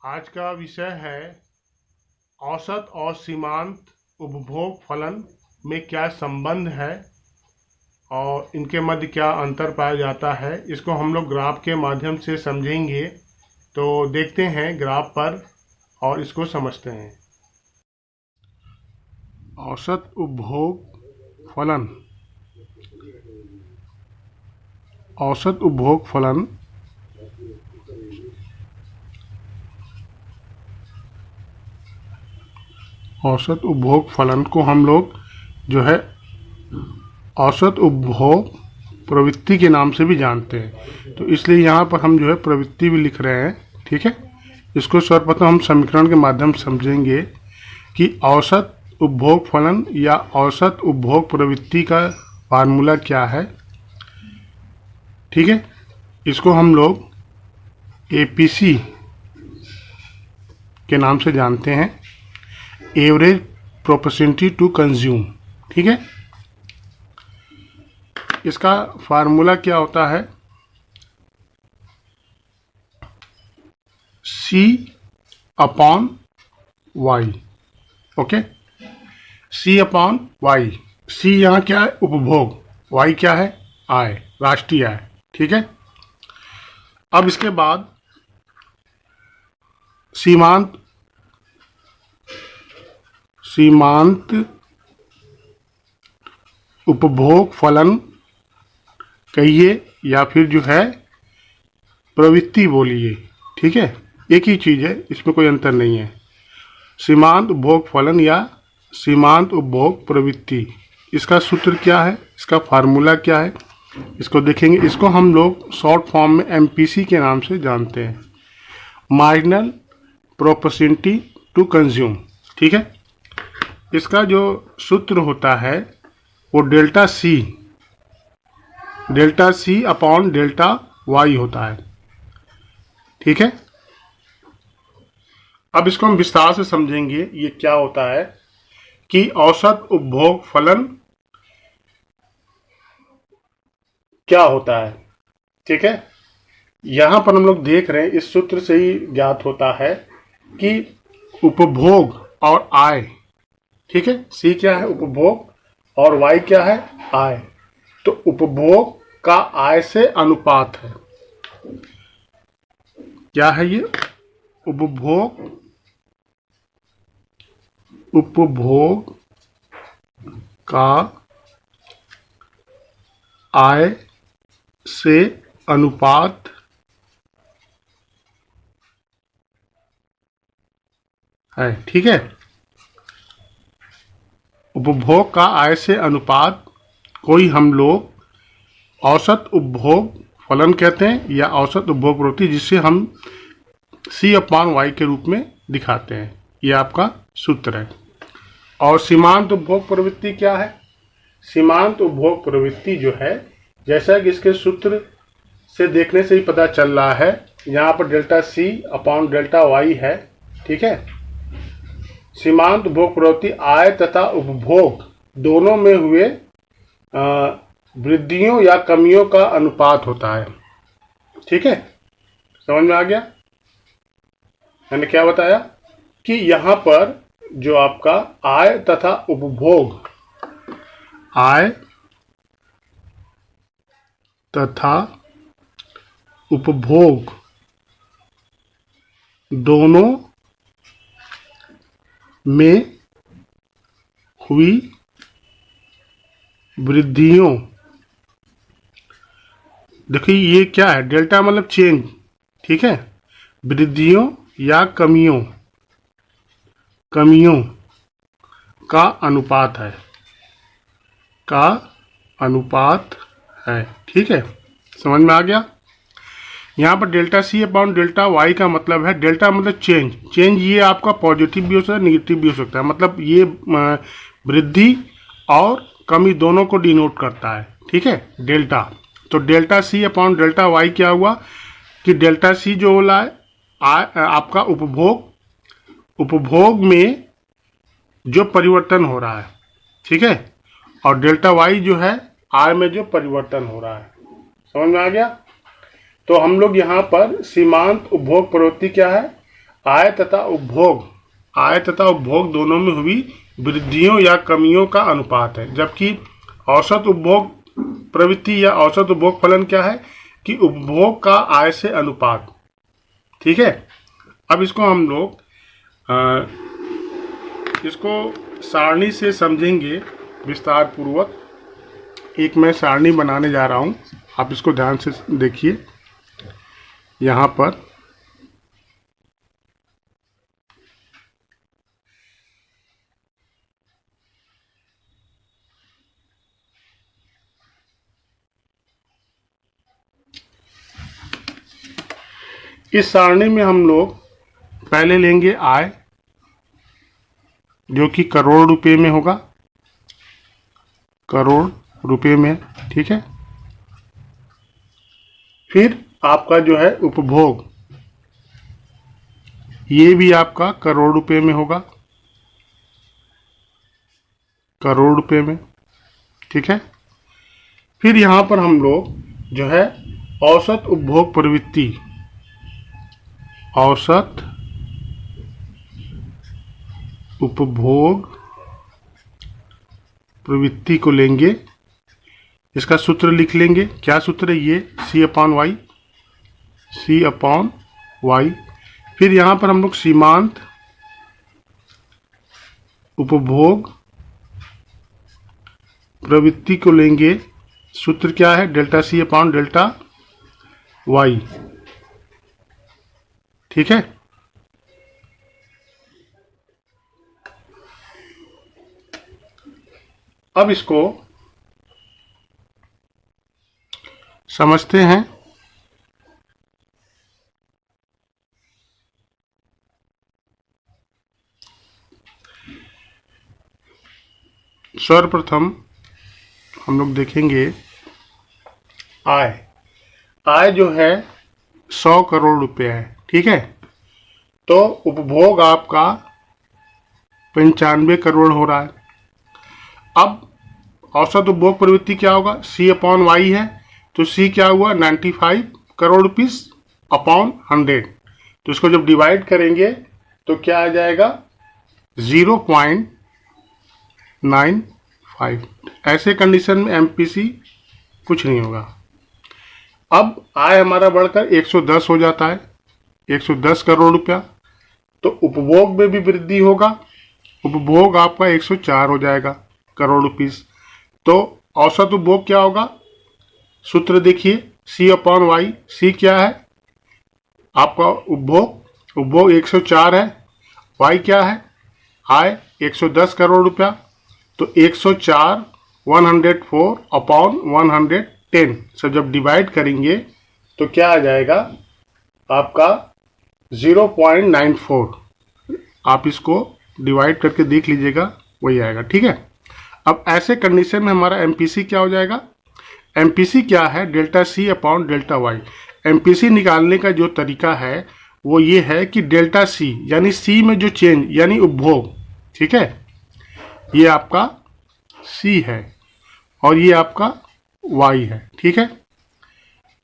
आज का विषय है औसत और सीमांत उपभोग फलन में क्या संबंध है और इनके मध्य क्या अंतर पाया जाता है। इसको हम लोग ग्राफ के माध्यम से समझेंगे। तो देखते हैं ग्राफ पर और इसको समझते हैं। औसत उपभोग फलन, औसत उपभोग फलन औसत उपभोग फलन को हम लोग जो है औसत उपभोग प्रवृत्ति के नाम से भी जानते हैं। तो इसलिए यहाँ पर हम जो है प्रवृत्ति भी लिख रहे हैं। ठीक है, इसको सर्वप्रथम हम समीकरण के माध्यम से समझेंगे कि औसत उपभोग फलन या औसत उपभोग प्रवृत्ति का फार्मूला क्या है। ठीक है, इसको हम लोग एपीसी के नाम से जानते हैं, एवरेज प्रोपोर्शनलिटी टू कंज्यूम। ठीक है, इसका फार्मूला क्या होता है, C upon Y. Okay, C upon Y. C यहाँ क्या है, उपभोग, वाई क्या है, आय, राष्ट्रीय आय। ठीक है, अब इसके बाद सीमांत उपभोग फलन कहिए या फिर जो है प्रवृत्ति बोलिए। ठीक है, एक ही चीज़ है, इसमें कोई अंतर नहीं है। सीमांत उपभोग फलन या सीमांत उपभोग प्रवृत्ति, इसका सूत्र क्या है, इसका फार्मूला क्या है, इसको देखेंगे। इसको हम लोग शॉर्ट फॉर्म में एमपीसी के नाम से जानते हैं, मार्जिनल प्रोपोर्शनलिटी टू कंज्यूम। ठीक है, इसका जो सूत्र होता है वो delta C upon delta Y होता है। ठीक है, अब इसको हम विस्तार से समझेंगे। ये क्या होता है कि औसत उपभोग फलन क्या होता है। ठीक है, यहां पर हम लोग देख रहे हैं, इस सूत्र से ही ज्ञात होता है कि उपभोग और आय। ठीक है, सी क्या है, उपभोग, और वाई क्या है, आय। तो उपभोग का आय से अनुपात है। क्या है ये, उपभोग का आय से अनुपात है। ठीक है, उपभोग का आय से अनुपात कोई हम लोग औसत उपभोग फलन कहते हैं या औसत उपभोग प्रवृत्ति, जिससे हम C अपॉन वाई के रूप में दिखाते हैं। ये आपका सूत्र है। और सीमांत उपभोग प्रवृत्ति क्या है, सीमांत उपभोग प्रवृत्ति जो है, जैसा कि इसके सूत्र से देखने से ही पता चल रहा है, यहाँ पर delta C upon delta Y है। ठीक है, सीमांत उपभोग प्रवृत्ति आय तथा उपभोग दोनों में हुए वृद्धियों या कमियों का अनुपात होता है। ठीक है, समझ में आ गया। मैंने क्या बताया कि यहाँ पर जो आपका आय तथा उपभोग, आय तथा उपभोग दोनों में हुई वृद्धियों, देखिए ये क्या है, डेल्टा मतलब चेंज। ठीक है, वृद्धियों या कमियों का अनुपात है, ठीक है, समझ में आ गया। यहाँ पर delta C upon delta Y का मतलब है, डेल्टा मतलब चेंज ये आपका पॉजिटिव भी हो सकता है, निगेटिव भी हो सकता है। मतलब ये वृद्धि और कमी दोनों को डिनोट करता है। ठीक है, डेल्टा। तो delta C upon delta Y क्या हुआ कि डेल्टा सी जो होला है आपका उपभोग में जो परिवर्तन हो रहा है। ठीक है, और डेल्टा वाई जो है आय में जो परिवर्तन हो रहा है। समझ में आ गया। तो हम लोग यहाँ पर सीमांत उपभोग प्रवृत्ति क्या है, आय तथा उपभोग दोनों में हुई वृद्धियों या कमियों का अनुपात है। जबकि औसत उपभोग प्रवृत्ति या औसत उपभोग फलन क्या है कि उपभोग का आय से अनुपात। ठीक है, अब इसको हम लोग इसको सारणी से समझेंगे विस्तार पूर्वक। एक मैं सारणी बनाने जा रहा हूं, आप इसको ध्यान से देखिए। यहाँ पर इस सारणी में हम लोग पहले लेंगे आय, जो कि करोड़ रुपए में होगा, करोड़ रुपए में। ठीक है, फिर आपका जो है उपभोग, ये भी आपका करोड़ रुपए में होगा, करोड़ रुपए में। ठीक है, फिर यहां पर हम लोग जो है औसत उपभोग प्रवृत्ति, औसत उपभोग प्रवृत्ति को लेंगे। इसका सूत्र लिख लेंगे। क्या सूत्र है ये? C upon Y. फिर यहां पर हम लोग सीमांत उपभोग प्रवृत्ति को लेंगे। सूत्र क्या है? Delta C upon delta Y. ठीक है, अब इसको समझते हैं। सर्वप्रथम हम लोग देखेंगे आय जो है 100 करोड़ रुपए है। ठीक है, तो उपभोग आपका 95 करोड़ हो रहा है। अब औसत उपभोग प्रवृत्ति क्या होगा? C अपॉन वाई है, तो C क्या हुआ? 95 करोड़ रुपीस अपॉन 100। तो इसको जब डिवाइड करेंगे तो क्या आ जाएगा? 0.95। ऐसे कंडीशन में MPC कुछ नहीं होगा। अब आय हमारा बढ़कर 110 हो जाता है, 110 करोड़ रुपया। तो उपभोग में भी वृद्धि होगा, उपभोग आपका 104 हो जाएगा करोड़ रुपीस। तो औसत उपभोग क्या होगा? सूत्र देखिए, C अपॉन वाई। C क्या है आपका? उपभोग 104 है। वाई क्या है? आय 110 करोड़ रुपया। तो 104 104 अपॉन 110 से जब डिवाइड करेंगे तो क्या आ जाएगा आपका? 0.94। आप इसको डिवाइड करके देख लीजिएगा, वही आएगा। ठीक है, अब ऐसे कंडीशन में हमारा MPC क्या हो जाएगा? MPC क्या है? Delta C upon delta Y. MPC निकालने का जो तरीका है वो ये है कि डेल्टा C यानी C में जो चेंज यानी उपभोग, ठीक है, ये आपका C है और ये आपका Y है। ठीक है,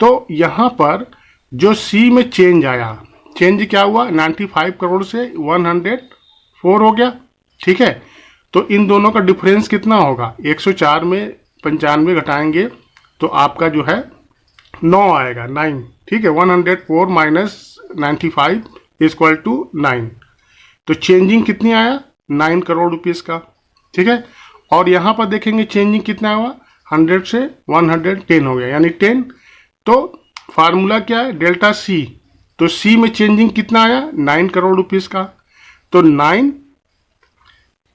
तो यहाँ पर जो C में चेंज आया, चेंज क्या हुआ? 95 करोड़ से 104 हो गया। ठीक है, तो इन दोनों का डिफरेंस कितना होगा? 104 में 95 घटाएंगे तो आपका जो है 9 आएगा, 9। ठीक है, 104 माइनस 95 इक्वल टू 9। तो चेंजिंग कितनी आया? 9 करोड़ रुपीस का। ठीक है, और यहाँ पर देखेंगे चेंजिंग कितना हुआ? 100 से 110 हो गया, यानी 10। तो फार्मूला क्या है? Delta C। तो C में चेंजिंग कितना आया? 9 करोड़ रुपीस का। तो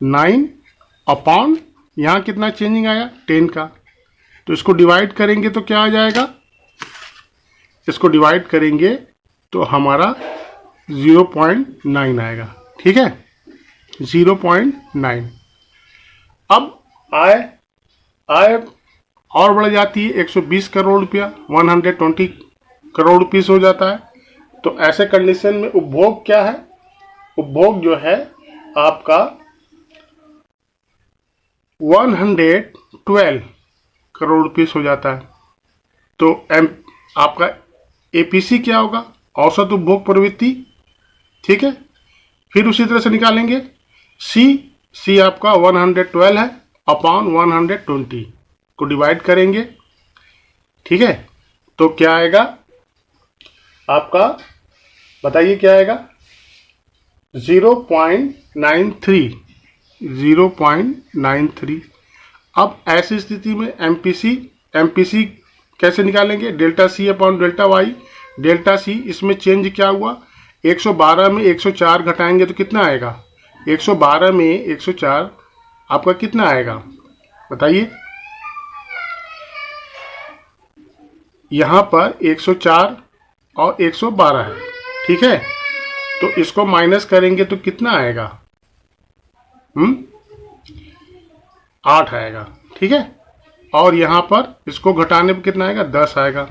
9 अपॉन यहाँ कितना चेंजिंग आया? 10 का। तो इसको डिवाइड करेंगे तो क्या आ जाएगा? इसको डिवाइड करेंगे तो हमारा 0.9 आएगा। ठीक है, 0.9। अब आय और बढ़ जाती है 120 करोड़ रुपया, 120 करोड़ रुपीस हो जाता है। तो ऐसे कंडीशन में उपभोग क्या है? उपभोग जो है आपका 112 करोड़ रुपीस हो जाता है। तो आपका APC क्या होगा? औसत उपभोग प्रवृत्ति। ठीक है। फिर उसी तरह से निकालेंगे सी आपका 112 है अपॉन 120 को डिवाइड करेंगे, ठीक है। तो क्या आएगा आपका, बताइए क्या आएगा, 0.93। अब ऐसी स्थिति में एमपीसी कैसे निकालेंगे, delta C upon delta Y. Delta C इसमें चेंज क्या हुआ, 112 में 104 घटाएंगे तो कितना आएगा, 112 में 104 आपका कितना आएगा बताइए। यहाँ पर 104 और 112 है, ठीक है। तो इसको माइनस करेंगे तो कितना आएगा, 8 आएगा, ठीक है। और यहाँ पर इसको घटाने पर कितना आएगा, 10 आएगा।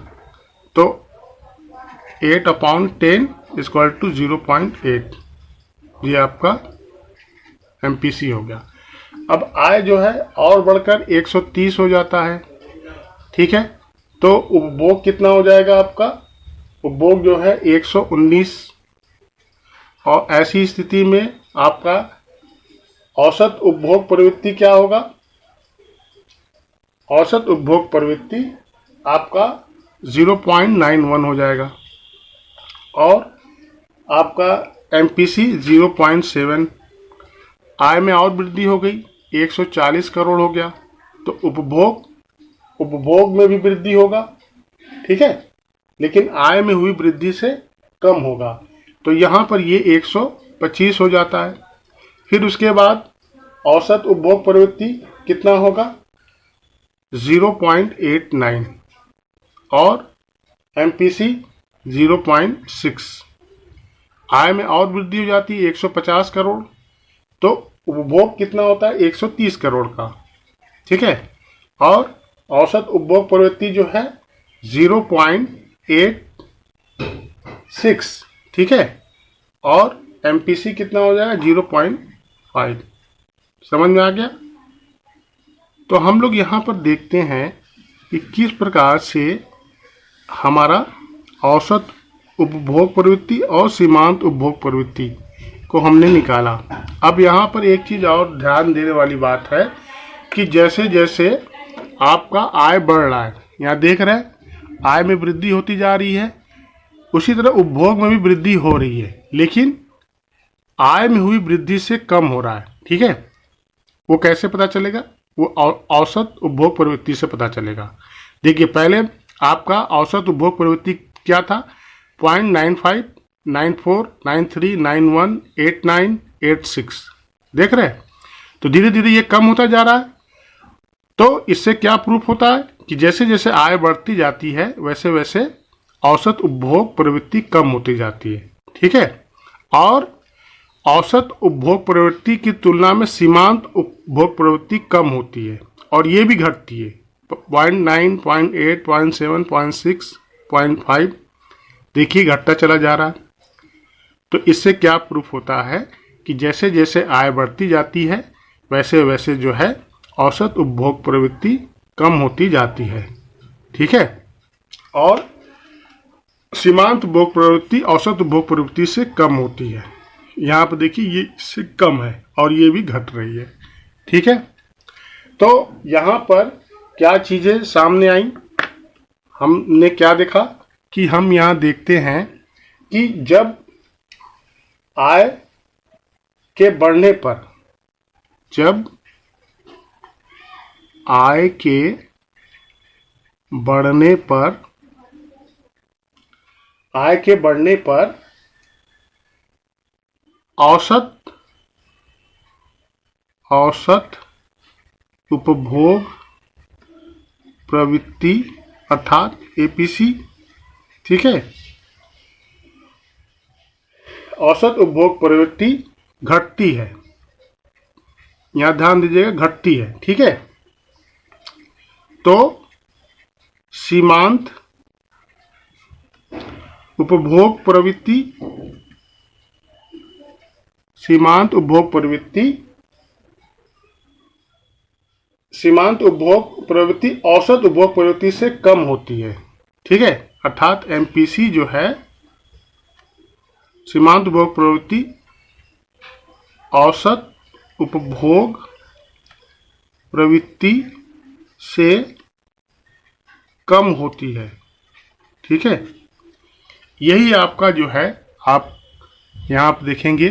तो 8/10 इक्वल टू 0.8, ये आपका एमपीसी हो गया। अब आय जो है और बढ़कर 130 हो जाता है, ठीक है। तो उपभोग कितना हो जाएगा आपका, उपभोग जो है 119। और ऐसी स्थिति में आपका औसत उपभोग प्रवृत्ति क्या होगा, औसत उपभोग प्रवृत्ति आपका 0.91 हो जाएगा और आपका एमपीसी 0.7। आय में और वृद्धि हो गई, 140 करोड़ हो गया। तो उपभोग में भी वृद्धि होगा, ठीक है, लेकिन आय में हुई वृद्धि से कम होगा। तो यहाँ पर ये 125 हो जाता है। फिर उसके बाद औसत उपभोग प्रवृत्ति कितना होगा, 0.89 और एमपीसी 0.6। आय में और वृद्धि हो जाती है 150 करोड़, तो उपभोग कितना होता है 130 करोड़ का, ठीक है। और औसत उपभोग प्रवृत्ति जो है 0.86, ठीक है। और एमपीसी कितना हो जाएगा 0.5। समझ में आ गया। तो हम लोग यहाँ पर देखते हैं कि किस प्रकार से हमारा औसत उपभोग प्रवृत्ति और सीमांत उपभोग प्रवृत्ति को हमने निकाला। अब यहाँ पर एक चीज़ और ध्यान देने वाली बात है कि जैसे जैसे आपका आय बढ़ रहा है, यहाँ देख रहे हैं आय में वृद्धि होती जा रही है, उसी तरह उपभोग में भी वृद्धि हो रही है, लेकिन आय में हुई वृद्धि से कम हो रहा है, ठीक है। वो कैसे पता चलेगा, वो औसत उपभोग प्रवृत्ति से पता चलेगा। देखिए पहले आपका औसत उपभोग प्रवृत्ति क्या था, 0.95, 94, 93, 91, 89, 86, देख रहे हैं। तो धीरे धीरे ये कम होता जा रहा है। तो इससे क्या प्रूफ होता है कि जैसे जैसे आय बढ़ती जाती है वैसे वैसे औसत उपभोग प्रवृत्ति कम होती जाती है, ठीक है। और औसत उपभोग प्रवृत्ति की तुलना में सीमांत उपभोग प्रवृत्ति कम होती है और ये भी घटती है, 0.9, 0.8, 0.7, 0.6, 0.5, देखिए घटता चला जा रहा है। तो इससे क्या प्रूफ होता है कि जैसे जैसे आय बढ़ती जाती है वैसे वैसे जो है औसत उपभोग प्रवृत्ति कम होती जाती है, ठीक है। और सीमांत उपभोग प्रवृत्ति औसत उपभोग प्रवृत्ति से कम होती है। यहाँ पर देखिए ये इससे कम है और ये भी घट रही है, ठीक है। तो यहाँ पर क्या चीज़ें सामने आई, हमने क्या देखा कि हम यहाँ देखते हैं कि जब आय के बढ़ने पर, जब आय के बढ़ने पर, आय के बढ़ने पर औसत उपभोग प्रवृत्ति अर्थात एपीसी, ठीक है, औसत उपभोग प्रवृत्ति घटती है। यहां ध्यान दीजिएगा, घटती है, ठीक है। तो सीमांत उपभोग प्रवृत्ति, सीमांत उपभोग प्रवृत्ति, सीमांत उपभोग प्रवृत्ति औसत उपभोग प्रवृत्ति से कम होती है, ठीक है। अर्थात एमपीसी जो है सीमांत उपभोग प्रवृत्ति औसत उपभोग प्रवृत्ति से कम होती है। ठीक है, यही आपका जो है, आप यहाँ आप देखेंगे